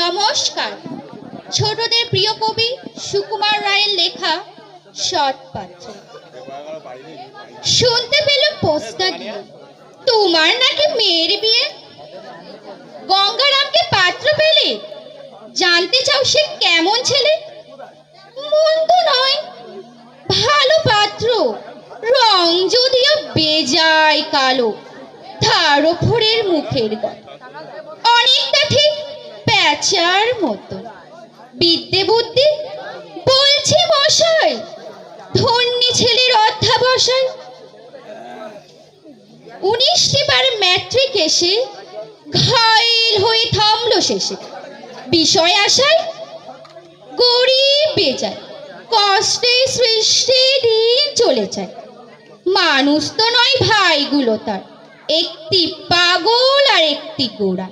নমস্কার। ছোটদের প্রিয় কবি সুকুমার রায়ের লেখা সৎপাত্র। শুনতে পেলাম পোস্টটা গিয়ে তোমার নাকি মেয়ের বিয়ে। গঙ্গারামকে পাত্র পেলে? জানতে চাও সে কেমন ছেলে? মন্দ নয়, ভালো পাত্র, রং যদিও বেজায় কালো, তার ওপরের মুখের কথা অনেকটা ঠিক প্যাচার মতো। বিদ্যে বুদ্ধি বলছি মশাই, ধন্যী ছেলের অধ্যাবসায়। 19টি বার ম্যাট্রিক এসে ঘায়েল হয়ে থামলো শেষে। বিষয় আশায় গরিব বেজায়, কষ্টে সৃষ্টি দিন চলে যায়। মানুষ তো নয় ভাইগুলো তার, একটি পাগল আর একটি গোড়া।